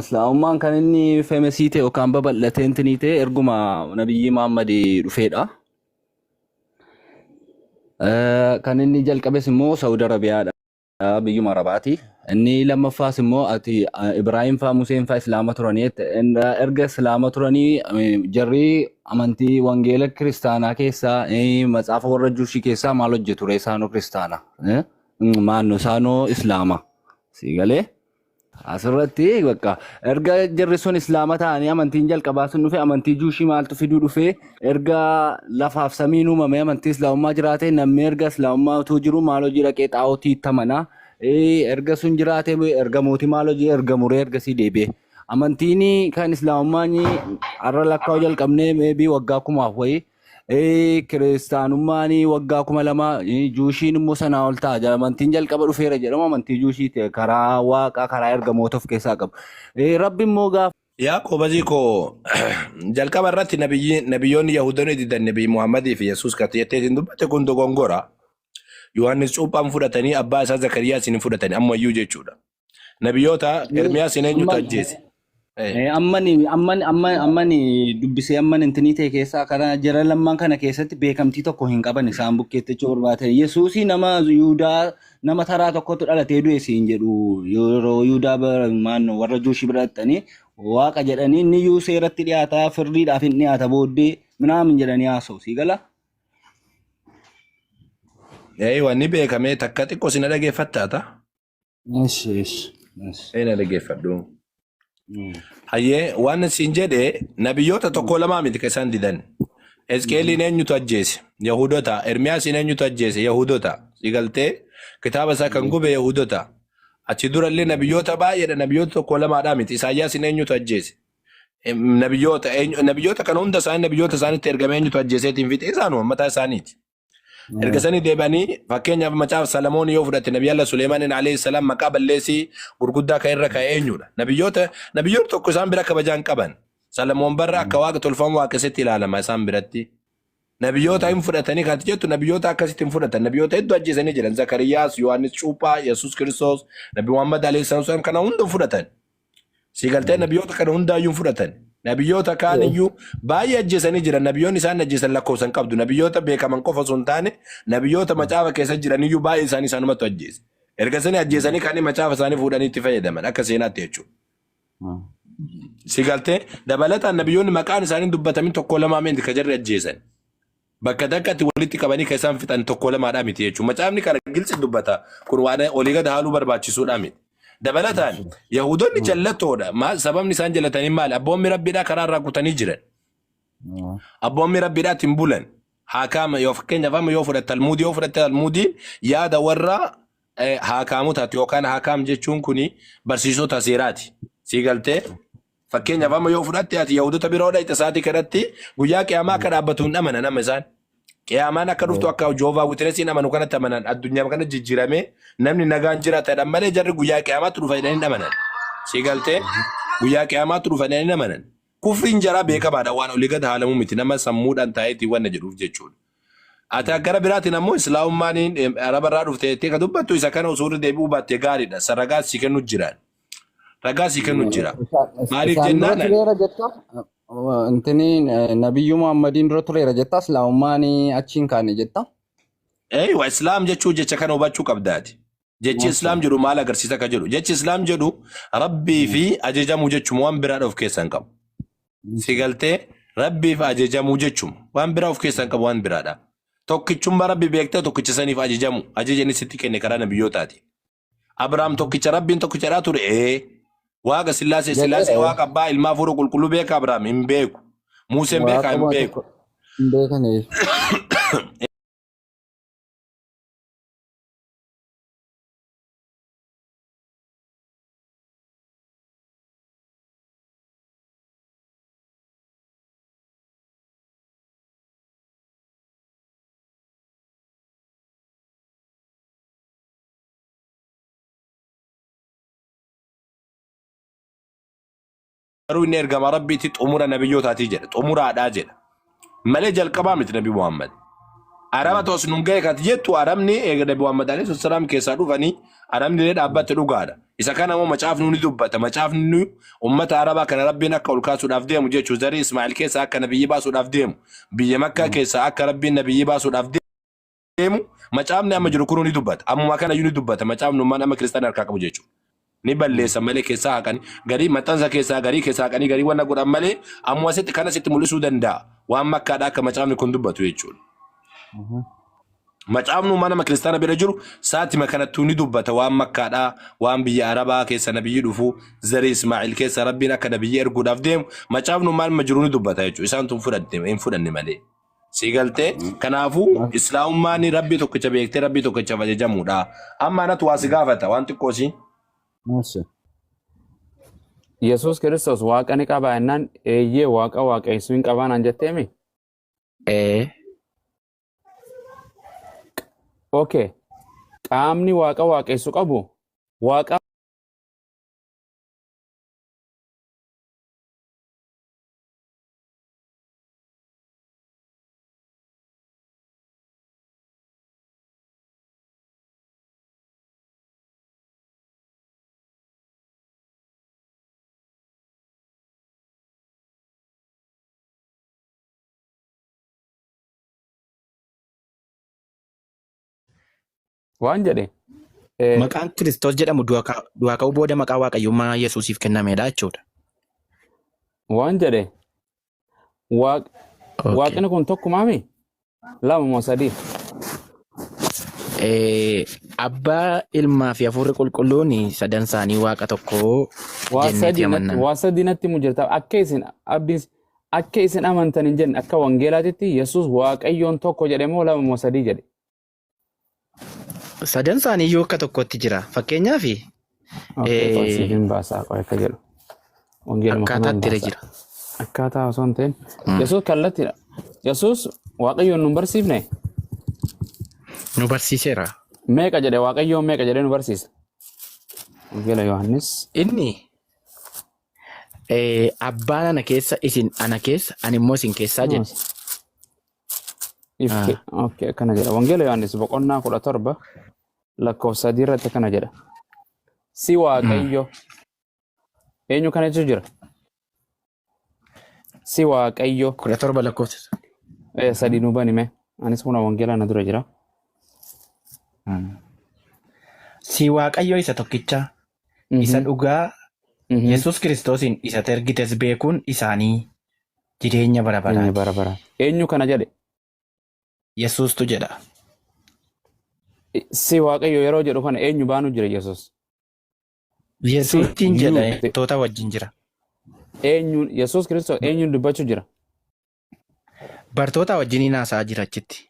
islaamummaan kan inni feemaasi ta'e yookaan babal'atee intinii ta'e erguma nabiyyi Muhammed dhufeedha. Kan inni jalqabes immoo Saudi Arabiyaadha, biyyuma Arabaati. Inni lammaffaas immoo ati Ibrahim faa Museen faa islaama turanii erga islaama turanii jarri amantii wangeela kiristaanaa keessaa matsaafa warra Juushii keessaa maal hojjetu ture isaanoo kiristaana maannoo isaanoo islaama siigalee asirratti bakka erga jarri sun islaama ta'anii amantiin jalqabaa sun dhufe amantii Juushii maaltu fiduu dhufe erga lafaaf samiin uumame amantii islaamummaa jiraate namni erga islaamummaa utuu jiru maal hojii dhaqee xaa'ootii ittamanaa erga sun jiraate erga mootii maal hojii erga muree ergasii deebi'e amantiin kan islaamummaan arra lakkaa'u jalqabnee meebii waggaa kumaaf wayii kiristaanummaan waggaa 2000 Juushiin immoo sanaa ol ta'a amantiin jalqaba dhufeera jedhamu amantii Juushii ta'e karaa waaqaa karaa ergamoota of keessaa qabu rabbi immoo gaaf yaa qobazii koo jalqaba irratti nabiyyoonni yahudoonni didan nabi Muhammadii fi Yesuus katiyatteetiin dubbate kun dogongora Yohaannis cuuphaan fudhatanii abbaa isaa Zakariyaas hin fudhatanii ammayyuu jechuudha. Nabiyyoota Ermiyaas hin eenyutu ajjeese. Ammani dubbisee amman intinii ta'e keessaa kana jara lammaan kana keessatti beekamtii tokko hin qaban isaan bukkeetti jechuu barbaatan. Yesuusii nama Yihudaa nama taraa tokkotu dhalatee du'e siin jedhu yeroo Yihudaa warra Juushii biratanii waaqa jedhanii inni iyyuu seeratti dhiyaataa firdiidhaaf hin dhiyaata booddee minaamin jedhanii haasa'u sii gala. Wanni beekamee takka xiqqoo sina dhageeffattaata? Yes. Na dhageeffadhu. Hayyee waan siin jedhee nabiyyoota tokko lamaa miti kan isaan didan. Hizqeeliin eenyutu ajjeese? Yahudota. Ermiyaasiin eenyutu ajjeese? Yahudota. Sigaltee kitaaba isaa kan gube Yahudota. Achi durallee nabiyyoota baay'eedha. Nabiyyoota tokko lamaadhaa miti. Isaayyaasiin eenyutu ajjeese? Nabiyyoota kan hunda isaanii nabiyyoota isaaniitti ergame eenyutu ajjeeseetiin fixe isaanuma mataa isaaniiti. Ergasanii deebanii fakkeenyaaf macaafa Salamoon yoo fudhatte Nabi Allah Suleymaan alayhi salaam maqaa balleessii gurguddaa kan irra ka'e eenyudha. Nabiyyoota tokko isaan bira kabajaan qaban. Salamoon barra akka waaqa tolfamu waaqessatti ilaalama isaan biratti. Nabiyyoota hin fudhatanii kan jettu nabiyyoota akkasitti hin fudhatan. Nabiyyoota hedduu ajjeesanii jiran. Zakariyaas, Yohaannis Cuuphaa, Yesuus Kiristoos, Nabi Muhammad alayhi salaam kana hunda fudhatan. Sigaltee nabiyyoota kana hundaayyuu fudhatan. Nabiyyoota kaan iyyuu baay'ee ajjeesanii jiran. Nabiyyoonni isaan ajjeesan lakkoofsan qabdu. Nabiyyoota beekaman qofa osoo hin taane nabiyyoota macaafa keessa jiran iyyuu baay'ee isaanii isaanumatti ajjeese. Ergasanii ajjeesanii kan macaafa isaanii fuudhanii itti fayyadaman akka seenaatti jechuudha. Sigaltee dabalataan nabiyyoonni maqaan isaanii dubbatamin tokko lamaa miti ka jarri ajjeesan. Bakka takkatti walitti qabanii kan isaan fixan tokko lamaadhaa miti jechuudha. Macaafni kana gilsi dubbata kun waan olii gad haaluu barbaachisuudha miti. Dabalataan Yahudonni jallattoodha. Sababni isaan jallatanii maali? Abboonni rabbiidhaa karaa irraa kutanii jiran. Abboonni rabbiidhaatti hin bulan. Haakaama yoo fakkeenyaaf yoo fudhatte Talmuudiin yaada warra haakaamotaati yookaan haakaam jechuun kuni barsiisota seeraati. Sigaltee fakkeenyaaf yoo fudhatte ati Yahudota biroodha itti isaatii kanatti guyyaa qiyaamaa akka dhaabbatu hin amana nama isaan. Qiyaamaan akka dhuftu akka Joovaa Witiresiin amanu kanatti amanan addunyaa kana jijjiirame namni nagaan jiraatadha malee jarri guyyaa qiyaamaatti dhufa jedhanii amanan. Sigaltee guyyaa qiyaamaatti dhufa jedhanii amanan. Kufriin jaraa beekamaadha waan olii gad haalamu miti nama sammuudhaan taa'eetii waan jedhuuf jechuudha. Ati gara biraatiin ammoo islaamummaan arabarraa dhuftee ka dubbattu isa kana usuurri deebi'uu baattee gaariidha. Saragaas si kennu jiraan. Ragaas si kennu jira. Maaliif jennaan? Intini Nabiyyu Muhammadin dura tureera jetta islaamummaan achiin kaane jetta. Wa islaam jechuu jecha kana hubachuu qabdaati. Jechi islaam jedhu maal agarsiisa ka jedhu. Jechi islaam jedhu rabbii fi ajajamuu jechuun waan biraa of keessaa hin qabu. Sigaltee rabbii fi ajajamuu jechuun waan biraa of keessaa hin qabu waan biraadha. Tokkichummaa rabbi beektee tokkicha saniif ajajamu ajajani sitti kenne karaa nabiyyootaati. Abrahaam tokkicha rabbiin tokkichadhaa ture waaqa sillaasee waaqa abbaa ilmaa fuudhu qulqulluu beeka Abrahaam hin beeku. Museen beeka hin beeku. Garuu inni ergama rabbiitti xumura nabiyyootaati jedha. Xumuraadhaa jedha. Malee jalqabaa miti Nabi Muhammad. Araba tos nungee kat jettu arabni eegade Muhammed alayhi salaam keessa dhufanii arabni illee dhaabbate dhugaadha. Isa kana immoo macaafni ni dubbata. Macaafni ummata arabaa kana rabbiin akka ol kaasuudhaaf deemu jechuu zarii Ismaa'il keessa akka nabiyyi baasuudhaaf deemu. Biyya Makkaa keessa akka rabbiin nabiyyi baasuudhaaf deemu. Macaafni amma jiru kun ni dubbata. Amma kana ni dubbata. Macaafni ummaan amma kiristaanaa harkaa qabu jechuu. Ni balleessa malee keessaa haqanii garii maxxansa keessaa garii keessaa haqanii garii wanna godhan malee ammoo asitti kana sitti mul'isuu danda'a. Waan Makkaadhaa akka macaafni kun dubbatu jechuudha. Macaafni ummaan amma kiristaana bira jiru saatima kanattuu ni dubbata waan Makkaadhaa waan biyya Arabaa keessa nabiyyi dhufu zarii Ismaa'il keessa rabbiin akka nabiyyi erguudhaaf deemu macaafni ummaan amma jiru ni dubbata jechuudha. Isaan tun hin fudhanne malee. Sigaltee kanaafuu islaamummaan rabbii tokkicha beektee rabbii tokkicha ajajamuudha. Amma anatu waa si gaafata waan xiqqoosi. Yesus Kristos waaqa ni qaba ennaan eeyyee waaqa waaqessu hin qabaan an jetteemi? Okay. Qaamni waaqa waaqessu qabu waaqa waan jedhe Maqaan Kiristoos jedhamu du'a ka'uu booda maqaa waaqayyummaa Yesuusiif kennamedha jechuudha. waan jedhe waaqni kun tokkumaami lama moo sadii? Abbaa ilmaa fi hafuurri qulqulluun sadan isaanii waaqa tokko jenneeti amanna. waa sadiinatti mujjirta akka isin amantan hin jenne akka wangeelaatitti Yesus waaqayyoon tokko jedhe moo lama moo sadii jedhe? Sadan isaanii iyyuu akka tokkotti jira. Fakkeenyaaf akkaataatti jira. Akkaataa osoo hin ta'in Yesus kallattiidha. Yesus waaqayyoon nu barsiifne? Nu barsiiseera. Meeqa jedhe waaqayyoon meeqa jedhee nu barsiisa? Wangeela Yohaannis. Inni abbaan ana keessa isin ana keessa ani immoo isin keessaa jedhe. Okay, kana jedha. Wangeela Yohaannis boqonnaa 17 lakkoofsa 3 irratti kana jedha. Si waaqayyo eenyu kana jechuun jira? Si waaqayyo 17 lakkoofsa. Sadii nu banime. Anis kuna wangeela na dura jira. Si waaqayyo isa tokkicha isa dhugaa Yesus Kiristoosin isa ergites beekuun isaanii jireenya bara baraa. Eenyu kana jedhe? Yesuustu jedha. Si waaqayyo yeroo jedhu kana eenyu baanu jira Yesus? Yesuustiin jedha toota wajjin jira. Eenyu Yesus Kristos eenyu dubbachuu jira? Bartoota wajjin haasaa jira achitti.